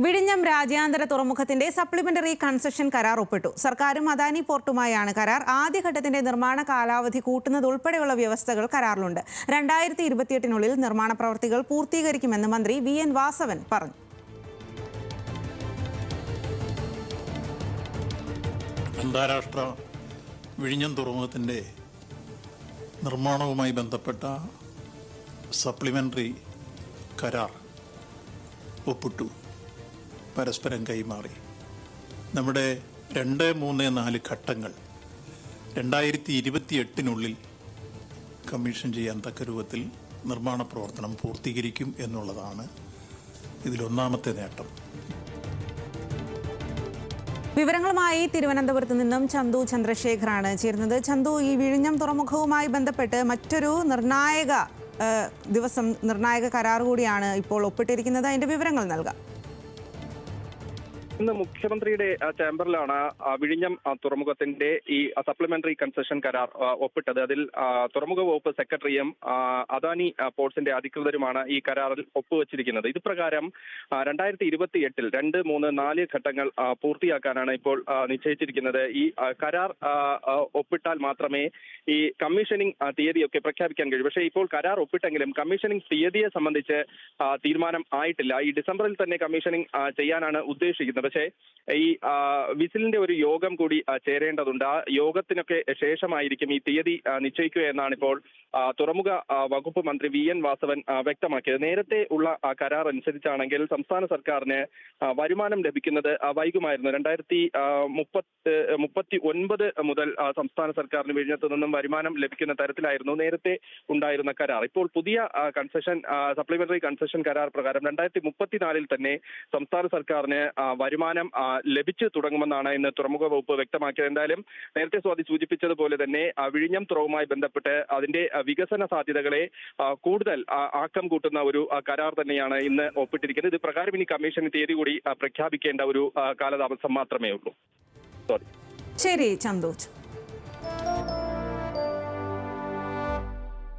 വിഴിഞ്ഞം രാജ്യാന്തര തുറമുഖത്തിന്റെ സപ്ലിമെന്ററി കൺസെഷൻ കരാർ ഒപ്പിട്ടു. സർക്കാരും അദാനി പോർട്ടുമായാണ് കരാർ. ആദ്യഘട്ടത്തിന്റെ നിർമ്മാണ കാലാവധി കൂട്ടുന്നത് ഉൾപ്പെടെയുള്ള വ്യവസ്ഥകൾ കരാറിലുണ്ട്. 2028-നുള്ളിൽ നിർമ്മാണ പ്രവൃത്തികൾ പൂർത്തീകരിക്കുമെന്ന് മന്ത്രി VN വാസവൻ പറഞ്ഞു. അന്താരാഷ്ട്ര വിഴിഞ്ഞം തുറമുഖത്തിന്റെ നിർമ്മാണവുമായി ബന്ധപ്പെട്ട സപ്ലിമെന്ററി കരാർ ഒപ്പിട്ടു, പരസ്പരം കൈമാറി. നമ്മുടെ 2, 3, 4 ഘട്ടങ്ങൾ 2028-നുള്ളിൽ കമ്മീഷൻ ചെയ്യാൻ തക്ക രൂപത്തിൽ നിർമ്മാണ പ്രവർത്തനം പൂർത്തീകരിക്കും എന്നുള്ളതാണ് ഇതിലൊന്നാമത്തെ നേട്ടം. വിവരങ്ങളുമായി തിരുവനന്തപുരത്ത് നിന്നും ചന്തു ചന്ദ്രശേഖറാണ് ചേരുന്നത്. ചന്തു, ഈ വിഴിഞ്ഞം തുറമുഖവുമായി ബന്ധപ്പെട്ട് മറ്റൊരു നിർണായക കരാർ കൂടിയാണ് ഇപ്പോൾ ഒപ്പിട്ടിരിക്കുന്നത്. അതിന്റെ വിവരങ്ങൾ നൽകാം. ഇന്ന് മുഖ്യമന്ത്രിയുടെ ചേംബറിലാണ് വിഴിഞ്ഞം തുറമുഖത്തിന്റെ ഈ സപ്ലിമെന്ററി കൺസെഷൻ കരാർ ഒപ്പിട്ടത്. അതിൽ തുറമുഖ വകുപ്പ് സെക്രട്ടറിയും അദാനി പോർട്സിന്റെ അധികൃതരുമാണ് ഈ കരാറിൽ ഒപ്പുവെച്ചിരിക്കുന്നത്. ഇത് പ്രകാരം 2028-ൽ 2, 3, 4 ഘട്ടങ്ങൾ പൂർത്തിയാക്കാനാണ് ഇപ്പോൾ നിശ്ചയിച്ചിരിക്കുന്നത്. ഈ കരാർ ഒപ്പിട്ടാൽ മാത്രമേ ഈ കമ്മീഷനിങ് തീയതിയൊക്കെ പ്രഖ്യാപിക്കാൻ കഴിയൂ. പക്ഷേ ഇപ്പോൾ കരാർ ഒപ്പിട്ടെങ്കിലും കമ്മീഷനിങ് തീയതിയെ സംബന്ധിച്ച് തീരുമാനം ആയിട്ടില്ല. ഈ ഡിസംബറിൽ തന്നെ കമ്മീഷനിങ് ചെയ്യാനാണ് ഉദ്ദേശിക്കുന്നത്. പക്ഷേ ഈ വിസിലിന്റെ ഒരു യോഗം കൂടി ചേരേണ്ടതുണ്ട്. ആ യോഗത്തിനൊക്കെ ശേഷമായിരിക്കും ഈ തീയതി നിശ്ചയിക്കുക എന്നാണ് ഇപ്പോൾ തുറമുഖ വകുപ്പ് മന്ത്രി VN വാസവൻ വ്യക്തമാക്കിയത്. നേരത്തെ ഉള്ള കരാർ അനുസരിച്ചാണെങ്കിൽ സംസ്ഥാന സർക്കാരിന് വരുമാനം ലഭിക്കുന്നത് വൈകുമായിരുന്നു. 2039 മുതൽ സംസ്ഥാന സർക്കാരിന് വിഴിഞ്ഞത്ത് നിന്നും വരുമാനം ലഭിക്കുന്ന തരത്തിലായിരുന്നു നേരത്തെ ഉണ്ടായിരുന്ന കരാർ. ഇപ്പോൾ പുതിയ സപ്ലിമെന്ററി കൺസെഷൻ കരാർ പ്രകാരം 2034-ൽ തന്നെ സംസ്ഥാന സർക്കാരിന് വരുമാനം ലഭിച്ചു തുടങ്ങുമെന്നാണ് ഇന്ന് തുറമുഖ വകുപ്പ് വ്യക്തമാക്കിയത്. എന്തായാലും നേരത്തെ സ്വാതി സൂചിപ്പിച്ചതുപോലെ തന്നെ വിഴിഞ്ഞം തുറവുമായി ബന്ധപ്പെട്ട് അതിന്റെ വികസന സാധ്യതകളെ കൂടുതൽ ആക്കം കൂട്ടുന്ന ഒരു കരാർ തന്നെയാണ് ഇന്ന് ഒപ്പിട്ടിരിക്കുന്നത്. ഇത് പ്രകാരം ഇനി കമ്മീഷൻ തീയതി കൂടി പ്രഖ്യാപിക്കേണ്ട ഒരു കാലതാമസം മാത്രമേ ഉള്ളൂ. ശരി ചന്തു.